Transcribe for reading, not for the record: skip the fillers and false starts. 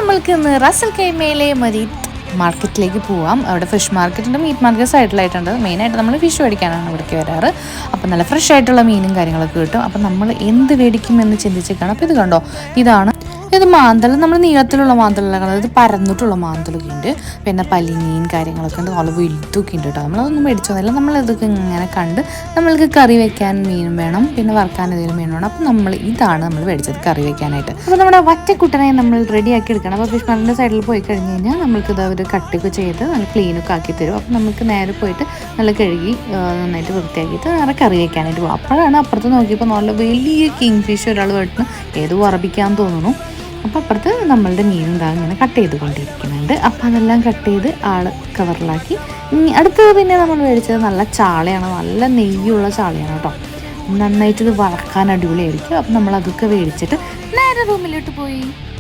നമ്മൾക്ക് ഇന്ന് റാസൽ കൈമയിലെ മാർക്കറ്റിലേക്ക് പോവാം. അവിടെ ഫിഷ് മാർക്കറ്റുണ്ട്, മീറ്റ് മാർക്കറ്റ് സൈഡിലായിട്ടുണ്ട്. മെയിനായിട്ട് നമ്മൾ ഫിഷ് മേടിക്കാനാണ് ഇവിടേക്ക് വരാറ്. അപ്പം നല്ല ഫ്രഷ് ആയിട്ടുള്ള മീനും കാര്യങ്ങളൊക്കെ കിട്ടും. അപ്പം നമ്മൾ എന്ത് മേടിക്കുമെന്ന് ചിന്തിച്ചേക്കാണ്. അപ്പോൾ ഇത് കണ്ടോ, ഇതാണ് ഇത് മാന്തൽ. നമ്മൾ നീളത്തിലുള്ള മാന്തലല്ല, ഇത് പരന്നിട്ടുള്ള മാന്തലൊക്കെ ഉണ്ട്. പിന്നെ പലിമീൻ കാര്യങ്ങളൊക്കെ ഉണ്ട്, നല്ല വലുതൊക്കെ ഉണ്ട് കേട്ടോ. നമ്മളതൊന്നും മേടിച്ചൊന്നുമില്ല, നമ്മളിതൊക്കെ ഇങ്ങനെ കണ്ട് നമ്മൾക്ക് കറി വെക്കാൻ മീനും വേണം, പിന്നെ വറുക്കാൻ എന്തെങ്കിലും മീൻ വേണം. അപ്പം ഇതാണ് നമ്മൾ മേടിച്ചത് കറി വെക്കാനായിട്ട്. അപ്പോൾ നമ്മുടെ വറ്റക്കുട്ടനെ നമ്മൾ റെഡിയാക്കി എടുക്കണം. അപ്പോൾ ഫിഷ് മാർക്കറ്റിൻ്റെ സൈഡിൽ പോയി കഴിഞ്ഞ് കഴിഞ്ഞാൽ നമ്മൾക്കിത് അവർ കട്ടൊക്കെ ചെയ്ത് നല്ല ക്ലീനൊക്കെ ആക്കി തരും. അപ്പം നമുക്ക് നേരെ പോയിട്ട് നല്ല കഴുകി നന്നായിട്ട് വൃത്തിയാക്കിയിട്ട് നേരെ കറി വെക്കാനായിട്ട് പോകും. അപ്പോഴാണ് അപ്പുറത്ത് നോക്കിയപ്പോൾ നല്ല വലിയ കിങ് ഫിഷ് ഒരാൾ വെട്ടുന്നു, ഏത് വറപ്പിക്കാൻ തോന്നുന്നു. അപ്പോൾ അപ്പുറത്ത് നമ്മളുടെ മീൻ ഇങ്ങനെ കട്ട് ചെയ്തുകൊണ്ടിരിക്കുന്നുണ്ട്. അപ്പോൾ അതെല്ലാം കട്ട് ചെയ്ത് ആൾ കവറിലാക്കി. അടുത്തത് പിന്നെ നമ്മൾ മേടിച്ചത് നല്ല ചാളയാണ്, നല്ല നെയ്യുള്ള ചാളയാണ് കേട്ടോ. നന്നായിട്ട് ഇത് വറക്കാൻ അടിപൊളിയായിരിക്കും. അപ്പം നമ്മൾ അതൊക്കെ മേടിച്ചിട്ട് നേരെ റൂമിലോട്ട് പോയി.